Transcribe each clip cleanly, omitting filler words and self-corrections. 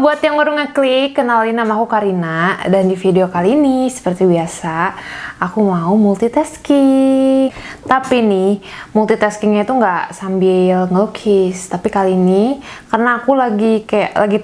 buat yang baru ngeklik, kenalin nama aku Karina. Dan di video kali ini, seperti biasa, aku mau multitasking. Tapi nih, multitaskingnya itu nggak sambil ngelukis. Tapi kali ini, karena aku lagi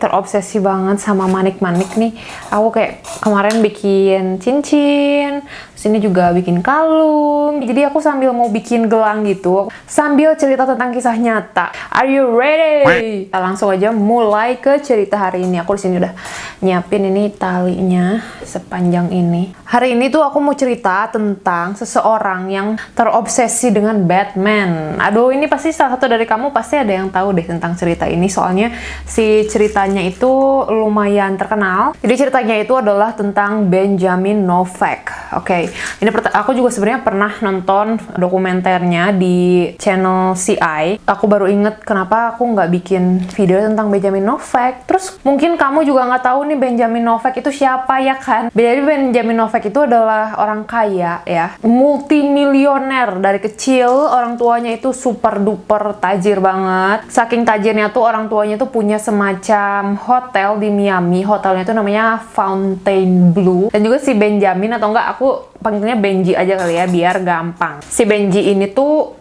terobsesi banget sama manik-manik nih. Aku kayak kemarin bikin cincin, sini juga bikin kalung. Jadi aku sambil mau bikin gelang gitu, sambil cerita tentang kisah nyata. Are you ready? Kita langsung aja mulai ke cerita hari ini. Aku di sini udah nyiapin ini talinya sepanjang ini. Hari ini tuh aku mau cerita tentang seseorang yang terobsesi dengan Batman. Aduh, ini pasti salah satu dari kamu pasti ada yang tahu deh tentang cerita ini. Soalnya si ceritanya itu lumayan terkenal. Jadi ceritanya itu adalah tentang Benjamin Novak. Oke, ini aku juga sebenarnya pernah nonton dokumenternya di channel CI. Aku baru inget kenapa aku nggak bikin video tentang Benjamin Novak. Terus mungkin kamu juga nggak tahu nih Benjamin Novak itu siapa ya kan? Jadi Benjamin Novak itu adalah orang kaya ya, multimilioner dari kecil. Orang tuanya itu super duper tajir banget. Saking tajirnya tuh orang tuanya tuh punya semacam hotel di Miami. Hotelnya itu namanya Fontainebleau. Dan juga si Benjamin, atau enggak aku panggilnya Benji aja kali ya biar gampang. Si Benji ini tuh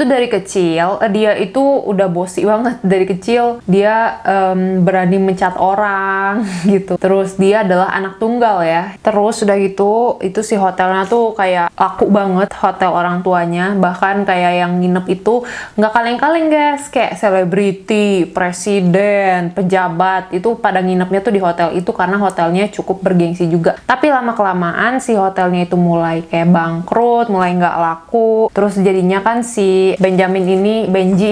dari kecil dia itu udah bosi banget dari kecil. Dia berani mencat orang gitu. Terus dia adalah anak tunggal ya. Terus udah gitu itu si hotelnya tuh kayak laku banget hotel orang tuanya. Bahkan kayak yang nginep itu nggak kaleng-kaleng guys, kayak selebriti, presiden, pejabat itu pada nginepnya tuh di hotel itu karena hotelnya cukup bergengsi juga. Tapi lama-kelamaan si hotelnya itu mulai kayak bangkrut, mulai nggak laku. Terus jadinya kan si Benji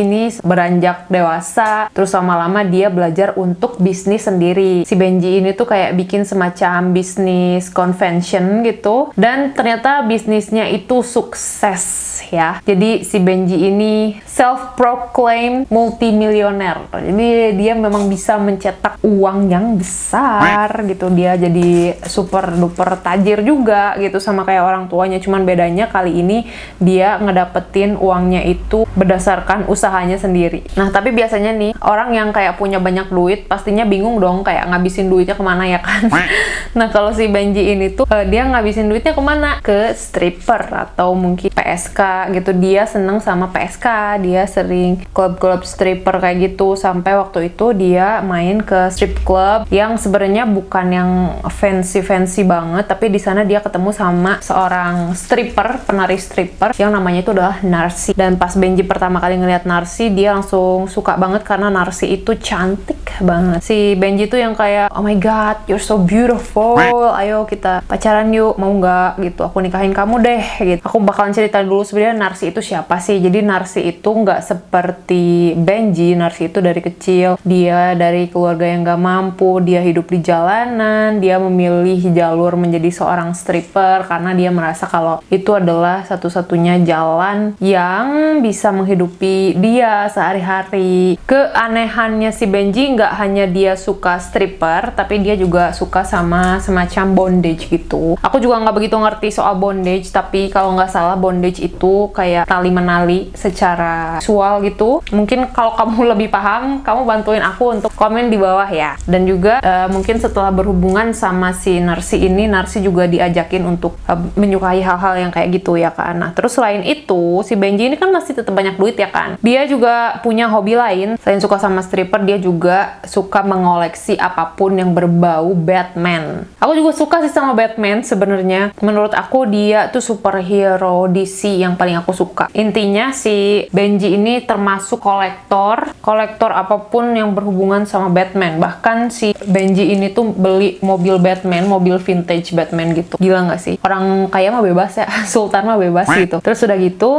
ini beranjak dewasa. Terus lama-lama dia belajar untuk bisnis sendiri. Si Benji ini tuh kayak bikin semacam bisnis convention gitu. Dan ternyata bisnisnya itu sukses ya. Jadi si Benji ini self-proclaimed multimilioner. Jadi dia memang bisa mencetak uang yang besar gitu. Dia jadi super duper tajir juga gitu sama kayak orang tuanya. Cuman bedanya kali ini dia ngedapetin uangnya itu berdasarkan usahanya sendiri. Nah, tapi biasanya nih orang yang kayak punya banyak duit pastinya bingung dong kayak ngabisin duitnya kemana ya kan. Nah, kalau si Benji ini tuh dia ngabisin duitnya kemana? Ke stripper atau mungkin PSK gitu. Dia seneng sama PSK, dia sering klub-klub stripper kayak gitu. Sampai waktu itu dia main ke strip club yang sebenarnya bukan yang fancy banget, tapi di sana dia ketemu sama seorang stripper, penari stripper yang namanya itu adalah Narsi. Dan pas Benji pertama kali ngeliat Narsi, dia langsung suka banget karena Narsi itu cantik banget. Si Benji tuh yang kayak, oh my god, you're so beautiful, ayo kita pacaran yuk, mau nggak gitu, aku nikahin kamu deh gitu. Aku bakalan cerita dulu sebenarnya Narsi itu siapa sih. Jadi Narsi itu nggak seperti Benji. Narsi itu dari kecil dia dari keluarga yang nggak mampu, dia hidup di jalanan, dia memilih jalur menjadi seorang stripper karena dia merasa kalau itu adalah satu-satunya jalan yang bisa menghidupi dia sehari-hari. Keanehannya si Benji nggak hanya dia suka stripper, tapi dia juga suka sama semacam bondage gitu. Aku juga nggak begitu ngerti soal bondage, tapi kalau nggak salah bondage itu kayak tali menali secara seksual gitu. Mungkin kalau kamu lebih paham, kamu bantuin aku untuk komen di bawah ya. Dan juga mungkin setelah berhubungan sama si Narsi ini, Narsi juga diajakin untuk menyukai hal-hal yang kayak gitu ya kan. Nah, terus selain itu, si Benji ini kan masih tetap banyak duit ya kan. Dia juga punya hobi lain. Selain suka sama stripper, dia juga suka mengoleksi apapun yang berbau Batman. Aku juga suka sih sama Batman sebenarnya. Menurut aku dia tuh superhero DC yang paling aku suka. Intinya si Benji ini termasuk kolektor apapun yang berhubungan sama Batman. Bahkan si Benji ini tuh beli mobil Batman, mobil vintage Batman gitu. Gila nggak sih? Orang kaya mah bebas ya, sultan mah bebas gitu. Terus udah gitu,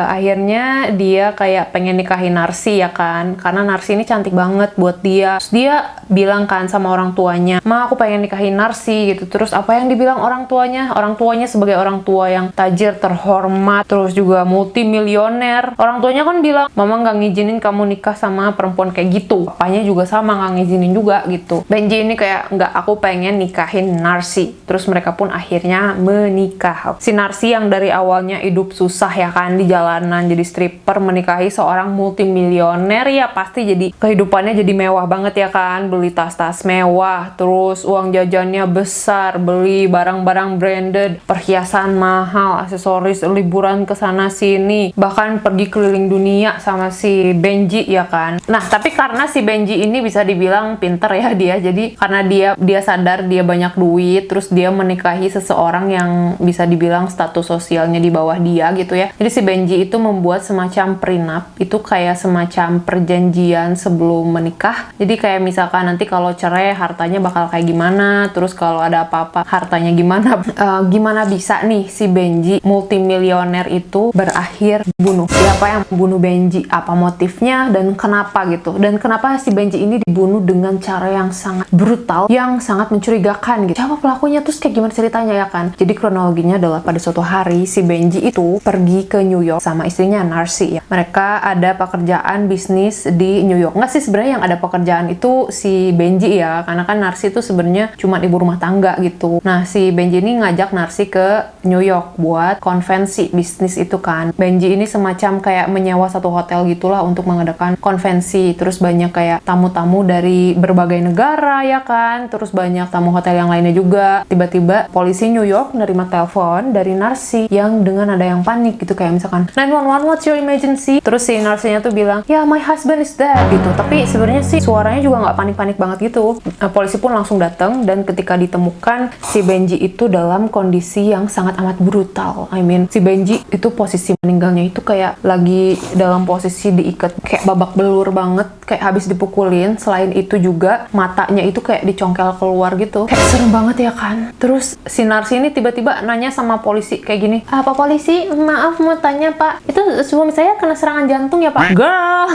akhirnya dia kayak pengen nikahin Narsi ya kan, karena Narsi ini cantik banget buat dia. Terus dia bilang kan sama orang tuanya, ma aku pengen nikahin Narsi gitu. Terus apa yang dibilang orang tuanya? Orang tuanya sebagai orang tua yang tajir, terhormat, terus juga multimilioner. Orang tuanya kan bilang, mama nggak ngizinin kamu nikah sama perempuan kayak gitu. Papanya juga sama nggak ngizinin juga gitu. Benji ini kayak, nggak, aku pengen nikahin Narsi. Terus mereka pun akhirnya menikah. Si Narsi yang dari awalnya hidup susah ya kan, di jalanan jadi stripper, menikahi seorang multimilioner, ya pasti jadi kehidupannya jadi mewah banget ya kan, beli tas-tas mewah, terus uang jajannya besar, beli barang-barang branded, perhiasan mahal, aksesoris, liburan ke sana sini, bahkan pergi keliling dunia sama si Benji ya kan. Nah, tapi karena si Benji ini bisa dibilang pinter ya dia, jadi karena dia sadar dia banyak duit, terus dia menikahi seseorang yang bisa dibilang status sosialnya di bawah dia gitu ya. Jadi si Benji itu membuat semacam prenup, itu kayak semacam perjanjian sebelum menikah. Jadi kayak misalkan nanti kalau cerai hartanya bakal kayak gimana, terus kalau ada apa-apa hartanya gimana. Gimana bisa nih si Benji multimilioner itu berakhir bunuh? Siapa yang membunuh Benji? Apa motifnya dan kenapa gitu? Dan kenapa si Benji ini dibunuh dengan cara yang sangat brutal, yang sangat mencurigakan gitu? Siapa pelakunya? Terus kayak gimana ceritanya ya kan? Jadi kronologinya adalah pada suatu hari si Benji itu pergi ke New York sama istrinya Narsi ya. Mereka ada pekerjaan bisnis di New York. Nggak sih, sebenarnya yang ada pekerjaan itu si Benji ya, karena kan Narsi itu sebenarnya cuma ibu rumah tangga gitu. Nah, si Benji ini ngajak Narsi ke New York buat konvensi bisnis itu kan. Benji ini semacam kayak menyewa satu hotel gitulah untuk mengadakan konvensi. Terus banyak kayak tamu-tamu dari berbagai negara ya kan. Terus banyak tamu hotel yang lainnya juga. Tiba-tiba polisi New York nerima telepon dari Narsi yang dengan ada yang panik gitu, kayak misalkan 911, what's your emergency? Terus si Narsinya tuh bilang, ya my husband is dead gitu. Tapi sebenarnya sih suaranya juga nggak panik-panik banget gitu. Polisi pun langsung datang, dan ketika ditemukan si Benji itu dalam kondisi yang sangat amat brutal. I mean, si Benji itu posisi meninggalnya itu kayak lagi dalam posisi diikat, kayak babak belur banget, kayak habis dipukulin. Selain itu juga matanya itu kayak dicongkel keluar gitu. Kayak serem banget ya kan. Terus si Narsi ini tiba-tiba nanya sama polisi kayak gini, Pak polisi, maaf mau tanya Pak, itu suami saya kena serangan jantung ya Pak? Girl!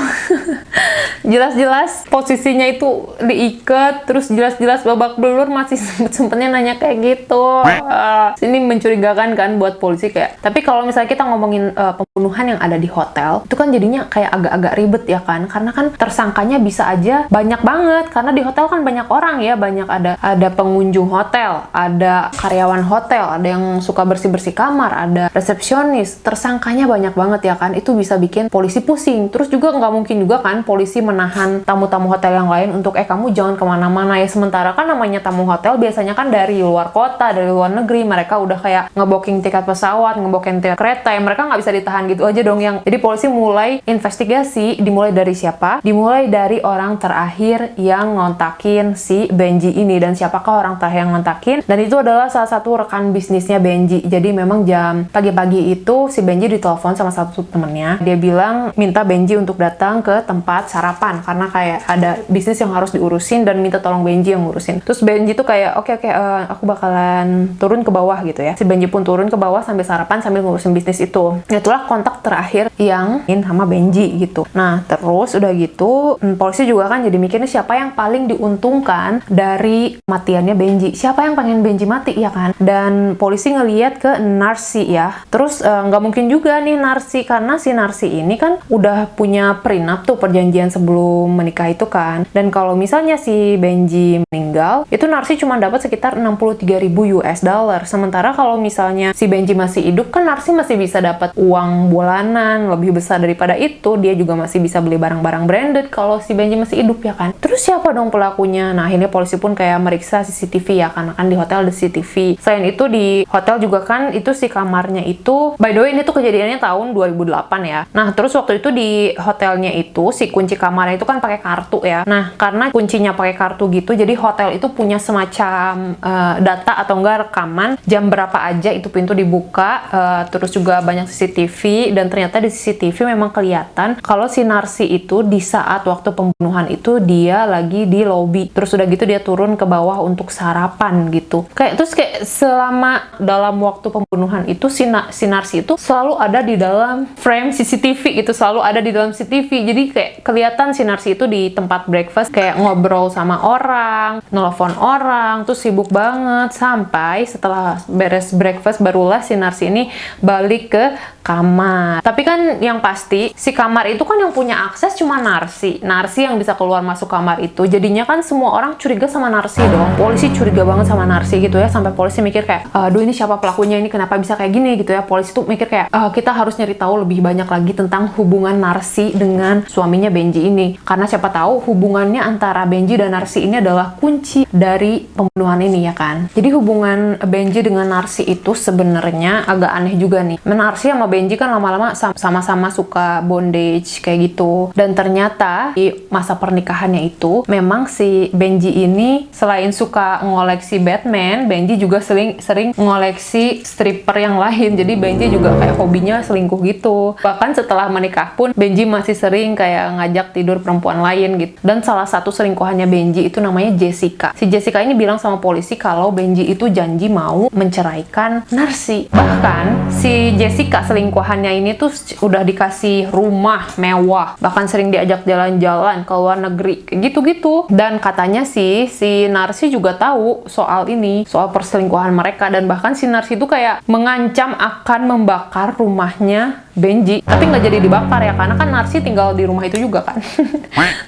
Jelas-jelas posisinya itu diikat, terus jelas-jelas babak belur, masih sempet-sempetnya nanya kayak gitu. Ini mencurigakan kan buat polisi kayak. Tapi kalau misalnya kita ngomongin pembunuhan yang ada di hotel, itu kan jadinya kayak agak-agak ribet ya kan, karena kan tersangkanya bisa aja banyak banget, karena di hotel kan banyak orang ya, banyak ada pengunjung hotel, ada karyawan hotel, ada yang suka bersih-bersih kamar, ada resepsionis, tersangkanya banyak banget ya kan. Itu bisa bikin polisi pusing. Terus juga nggak mungkin juga kan polisi menahan tamu-tamu hotel yang lain untuk kamu jangan kemana-mana ya, sementara kan namanya tamu hotel biasanya kan dari luar kota, dari luar negeri, mereka udah kayak ngebooking tiket pesawat, ngebooking tiket kereta, ya mereka nggak bisa ditahan gitu aja dong. Jadi polisi mulai investigasi, dimulai dari siapa? Dimulai dari orang terakhir yang ngontakin si Benji ini. Dan siapakah orang terakhir yang ngontakin? Dan itu adalah salah satu rekan bisnisnya Benji. Jadi memang jam pagi-pagi itu si Benji ditelepon sama satu temennya. Dia bilang minta Benji untuk datang ke tempat sarapan karena kayak ada bisnis yang harus diurusin dan minta tolong Benji yang ngurusin. Terus Benji tuh kayak oke, aku bakalan turun ke bawah gitu ya. Si Benji pun turun ke bawah sambil sarapan sambil ngurusin bisnis itu. Itulah kontak terakhir yang sama Benji gitu. Nah, terus udah gitu polisi juga kan jadi mikirnya siapa yang paling diuntungkan dari matiannya Benji. Siapa yang pengen Benji mati ya kan? Dan polisi ngeliat ke Narsi ya. Terus nggak mungkin juga nih Narsi, karena si Narsi ini kan udah punya prenup tuh, perjanjian sebelum menikah itu kan. Dan kalau misalnya si Benji meninggal, itu Narsi cuma dapat sekitar 63.000 US dollar. Sementara kalau misalnya si Benji masih hidup kan Narsi masih bisa dapat uang bulanan lebih besar daripada itu. Dia juga masih bisa beli barang-barang branded kalau si Benji masih hidup ya kan. Terus siapa dong pelakunya? Nah, akhirnya polisi pun kayak meriksa CCTV ya, karena kan di hotel ada CCTV. Selain itu di hotel juga kan itu si kamarnya itu, by the way ini tuh kejadiannya tahun 2008 ya. Nah, terus waktu itu di hotelnya itu si kunci kamarnya itu kan pakai kartu ya. Nah, karena kuncinya pakai kartu gitu, jadi hotel itu punya semacam data atau enggak rekaman jam berapa aja itu pintu dibuka, terus juga banyak CCTV, dan ternyata di CCTV memang kelihatan kalau si Narsi itu di saat waktu pembunuhan itu dia lagi di lobby. Terus udah gitu dia turun ke bawah untuk sarapan gitu. Terus kayak selama dalam waktu pembunuhan itu si Narsi itu selalu ada di dalam frame CCTV gitu, selalu ada di dalam CCTV. Jadi kayak kelihatan si Narsi itu di tempat breakfast kayak ngobrol sama orang, nelfon orang, tuh sibuk banget. Sampai setelah beres breakfast barulah si Narsi ini balik ke kamar. Tapi kan yang pasti si kamar itu kan yang punya akses cuma Narsi yang bisa keluar masuk kamar itu. Jadinya kan semua orang curiga sama Narsi dong. Polisi curiga banget sama Narsi gitu ya, sampai polisi mikir kayak, aduh ini siapa pelakunya, ini kenapa bisa kayak gini gitu ya. Polisi tuh mikir kayak, kita harus nyari tahu lebih banyak lagi tentang hubungan Narsi dengan suaminya Benji ini, karena siapa tahu hubungannya antara Benji dan Narsi ini adalah kunci dari pembunuhan ini ya kan. Jadi hubungan Benji dengan Narsi itu sebenarnya agak aneh juga nih. Narsi sama Benji kan lama-lama sama-sama suka bondage kayak gitu, dan ternyata di masa pernikahannya itu memang si Benji ini selain suka ngoleksi Batman, Benji juga sering ngoleksi stripper yang lain. Jadi Benji juga kayak hobinya selingkuh gitu. Bahkan setelah menikah pun Benji masih sering kayak ngajak tidur perempuan lain gitu. Dan salah satu selingkuhannya Benji itu namanya Jessica. Si Jessica ini bilang sama polisi kalau Benji itu janji mau menceraikan Narsi. Bahkan si Jessica selingkuhannya ini tuh udah dikasih rumah mewah, bahkan sering diajak jalan-jalan ke luar negeri kayak gitu-gitu. Dan katanya sih si Narsi juga tahu soal ini, soal perselingkuhan mereka, dan bahkan si Narsi itu kayak mengancam akan membakar rumahnya Benji. Tapi nggak jadi dibakar ya, karena kan Narsi tinggal di rumah itu juga kan.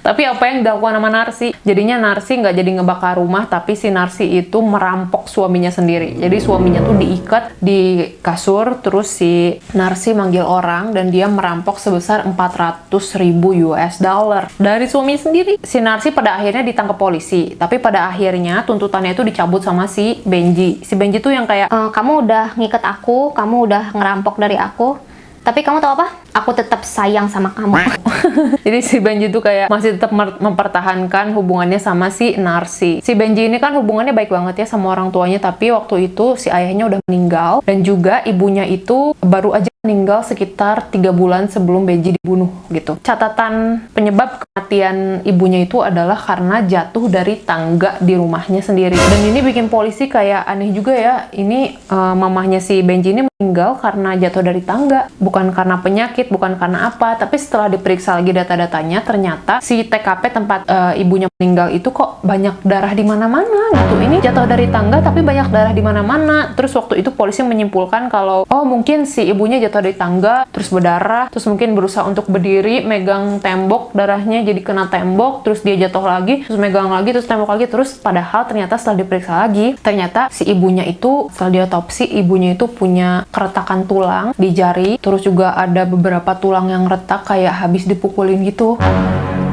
Tapi apa yang dilakukan sama Narsi? Jadinya Narsi nggak jadi ngebakar rumah, tapi si Narsi itu merampok suaminya sendiri. Jadi suaminya tuh diikat di kasur, terus si Narsi manggil orang dan dia merampok sebesar 400.000 US dollar dari suami sendiri. Si Narsi pada akhirnya ditangkap polisi, tapi pada akhirnya tuntutannya itu dicabut sama si Benji. Si Benji tuh yang kayak, kamu udah ngikat aku, kamu udah ngerampok dari aku, tapi kamu tahu apa? Aku tetap sayang sama kamu. Jadi si Benji tuh kayak masih tetap mempertahankan hubungannya sama si Narsi. Si Benji ini kan hubungannya baik banget ya sama orang tuanya, tapi waktu itu si ayahnya udah meninggal, dan juga ibunya itu baru aja meninggal sekitar 3 bulan sebelum Benji dibunuh gitu. Catatan penyebab kematian ibunya itu adalah karena jatuh dari tangga di rumahnya sendiri. Dan ini bikin polisi kayak aneh juga ya. Ini mamahnya si Benji ini meninggal karena jatuh dari tangga, bukan karena penyakit, bukan karena apa. Tapi setelah diperiksa lagi data-datanya, ternyata si TKP tempat ibunya meninggal itu kok banyak darah di mana-mana gitu. Ini jatuh dari tangga tapi banyak darah di mana-mana. Terus waktu itu polisi menyimpulkan kalau mungkin si ibunya jatuh dari tangga terus berdarah, terus mungkin berusaha untuk berdiri megang tembok, darahnya jadi kena tembok, terus dia jatuh lagi, terus megang lagi, terus tembok lagi, terus padahal ternyata setelah diperiksa lagi, ternyata si ibunya itu setelah diotopsi, ibunya itu punya keretakan tulang di jari, terus juga ada beberapa tulang yang retak kayak habis dipukulin gitu.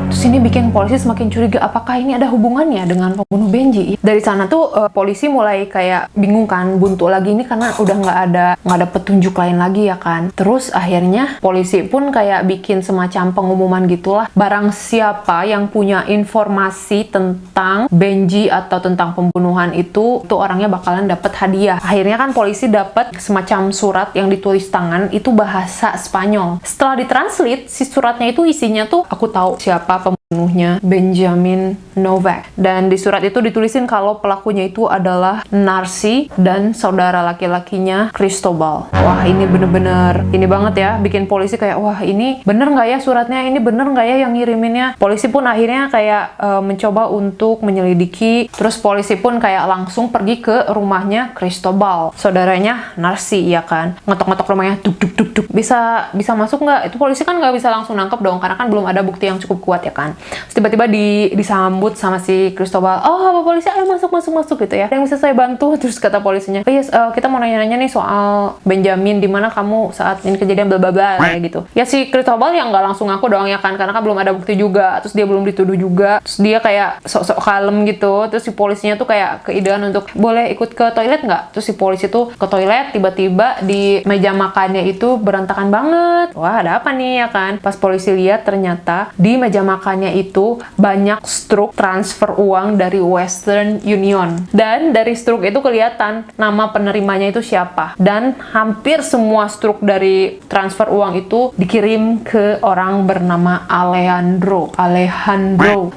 Terus ini bikin polisi semakin curiga, apakah ini ada hubungannya dengan pembunuh Benji? Dari sana tuh polisi mulai kayak bingung kan, buntu lagi ini karena udah nggak ada petunjuk lain lagi ya kan. Terus akhirnya polisi pun kayak bikin semacam pengumuman gitulah, barang siapa yang punya informasi tentang Benji atau tentang pembunuhan itu orangnya bakalan dapat hadiah. Akhirnya kan polisi dapat semacam surat yang ditulis tangan, itu bahasa Spanyol. Setelah ditranslate, si suratnya itu isinya tuh, aku tahu siapa pembunuhnya, Benjamin Novak. Dan di surat itu ditulisin kalau pelakunya itu adalah Narsi dan saudara laki-lakinya Cristobal. Wah, ini bener-bener ini banget ya, bikin polisi kayak, wah ini bener nggak ya suratnya, ini bener nggak ya yang ngiriminnya. Polisi pun akhirnya kayak mencoba untuk menyelidiki. Terus polisi pun kayak langsung pergi ke rumahnya Cristobal, saudaranya Narsi ya kan. Ngetok-ngetok rumahnya, duk duk duk duk. Bisa masuk nggak? Itu polisi kan nggak bisa langsung nangkep dong, karena kan belum ada bukti yang cukup kuat ya kan. Terus tiba-tiba disambut sama si Cristobal, Pak polisi, ayo masuk gitu ya, yang bisa saya bantu? Terus kata polisinya, yes, kita mau nanya-nanya nih soal Benjamin, di mana kamu saat ini kejadian bla bla bla kayak gitu. Ya si Cristobal yang nggak langsung ngaku dong ya kan, karena kan belum ada bukti juga, terus dia belum dituduh juga, terus dia kayak sok-sok kalem gitu. Terus si polisinya tuh kayak keidean untuk, boleh ikut ke toilet nggak? Terus si polisi tuh ke toilet, tiba-tiba di meja makannya itu berantakan banget. Wah, ada apa nih ya kan? Pas polisi lihat, ternyata di meja makannya itu banyak struk transfer uang dari Western Union, dan dari struk itu kelihatan nama penerimanya itu siapa, dan hampir semua struk dari transfer uang itu dikirim ke orang bernama Alejandro.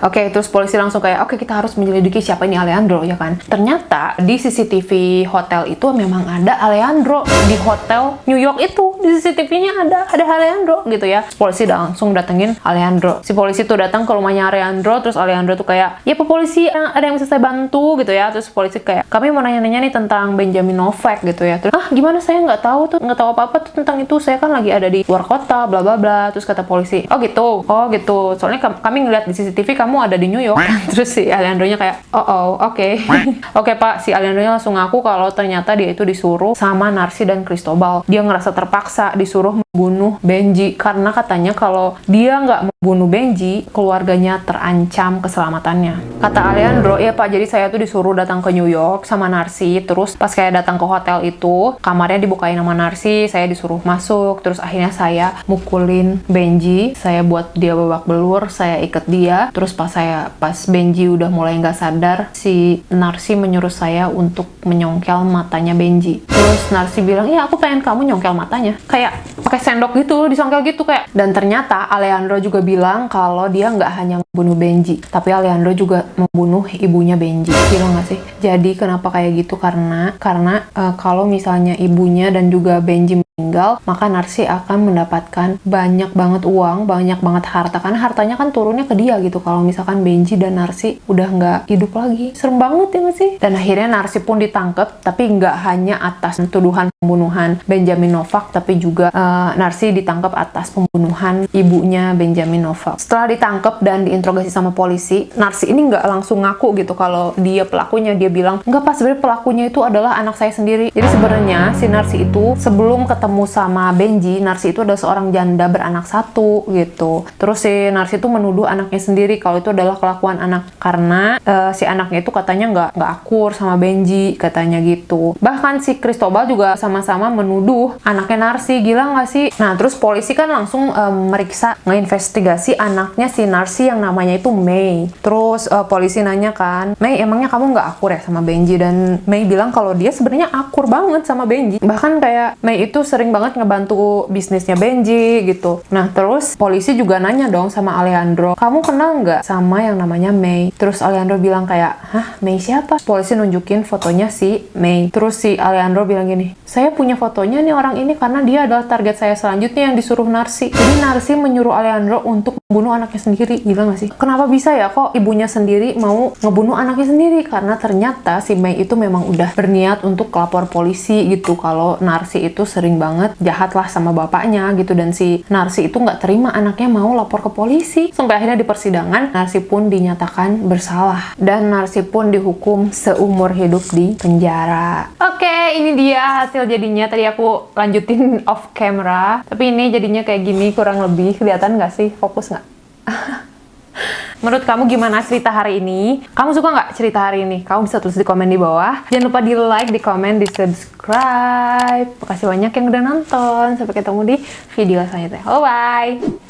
Oke, terus polisi langsung kayak, oke, kita harus menyelidiki siapa ini Alejandro ya kan. Ternyata di CCTV hotel itu memang ada Alejandro, di hotel New York itu di CCTV-nya ada Alejandro gitu ya. Polisi langsung datengin Alejandro. Si polisi tuh datang datang ke rumahnya Alejandro, terus Alejandro tuh kayak, ya Pak Polisi, ada yang bisa saya bantu gitu ya. Terus polisi kayak, kami mau nanya-nanya nih tentang Benjamin Novak gitu ya. Terus, gimana, saya nggak tahu tuh, nggak tahu apa-apa tuh tentang itu, saya kan lagi ada di luar kota, bla bla bla. Terus kata polisi, oh gitu, soalnya kami ngeliat di CCTV kamu ada di New York. Terus si Alejandro-nya kayak, oke. Oke Pak, si Alejandro-nya langsung ngaku kalau ternyata dia itu disuruh sama Narsi dan Cristobal. Dia ngerasa terpaksa disuruh membunuh Benji karena katanya kalau dia nggak membunuh Benji, keluarganya terancam keselamatannya. Kata Alejandro, ya Pak, jadi saya tuh disuruh datang ke New York sama Narsi. Terus pas kayak datang ke hotel itu, kamarnya dibukain sama Narsi, saya disuruh masuk. Terus akhirnya saya mukulin Benji, saya buat dia babak belur, saya ikat dia. Terus pas Benji udah mulai nggak sadar, si Narsi menyuruh saya untuk menyongkel matanya Benji. Terus Narsi bilang, iya aku pengen kamu nyongkel matanya, kayak pakai sendok gitu, disongkel gitu kayak. Dan ternyata Alejandro juga bilang kalau dia nggak hanya membunuh Benji, tapi Alejandro juga membunuh ibunya Benji. Gila nggak sih? Jadi kenapa kayak gitu? Karena kalau misalnya ibunya dan juga Benji meninggal, maka Narsi akan mendapatkan banyak banget uang, banyak banget harta, karena hartanya kan turunnya ke dia gitu kalau misalkan Benji dan Narsi udah nggak hidup lagi. Serem banget ya nggak sih? Dan akhirnya Narsi pun ditangkap, tapi nggak hanya atas tuduhan pembunuhan Benjamin Novak, tapi juga Narsi ditangkap atas pembunuhan ibunya Benjamin Novak. Setelah ditangkap dan diinterogasi sama polisi, Narsi ini nggak langsung ngaku gitu kalau dia pelakunya. Dia bilang, nggak Pak, sebenarnya pelakunya itu adalah anak saya sendiri. Jadi sebenarnya si Narsi itu sebelum ketemu sama Benji, Narsi itu adalah seorang janda beranak satu gitu. Terus si Narsi itu menuduh anaknya sendiri kalau itu adalah kelakuan anak, karena si anaknya itu katanya nggak akur sama Benji, katanya gitu. Bahkan si Cristobal juga sama-sama menuduh anaknya Narsi. Gila nggak sih? Nah terus polisi kan langsung meriksa, ngeinvestigasi anaknya si Narsi yang namanya itu May. Terus polisi nanya kan, May, emangnya kamu nggak akur ya sama Benji? Dan May bilang kalau dia sebenarnya akur banget sama Benji. Bahkan kayak May itu sering banget ngebantu bisnisnya Benji gitu. Nah terus polisi juga nanya dong sama Alejandro, kamu kenal nggak sama yang namanya May? Terus Alejandro bilang kayak, hah, May siapa? Polisi nunjukin fotonya si May. Terus si Alejandro bilang gini, saya punya fotonya nih orang ini karena dia adalah target saya selanjutnya yang disuruh Narsi. Jadi Narsi menyuruh Alejandro untuk membunuh anaknya sendiri. Gila nggak sih? Kenapa bisa ya kok ibunya sendiri mau ngebunuh anaknya sendiri? Karena ternyata si May itu memang udah berniat untuk lapor polisi gitu kalau Narsi itu sering banget jahat lah sama bapaknya gitu. Dan si Narsi itu nggak terima anaknya mau lapor ke polisi. Sampai akhirnya di persidangan Narsi pun dinyatakan bersalah dan Narsi pun dihukum seumur hidup di penjara. Oke, ini dia hasil jadinya. Tadi aku lanjutin off camera, tapi ini jadinya kayak gini kurang lebih. Kelihatan nggak sih? Fokus nggak? Menurut kamu gimana cerita hari ini? Kamu suka nggak cerita hari ini? Kamu bisa tulis di komen di bawah. Jangan lupa di like, di komen, di subscribe. Makasih banyak yang udah nonton. Sampai ketemu di video selanjutnya. Bye-bye!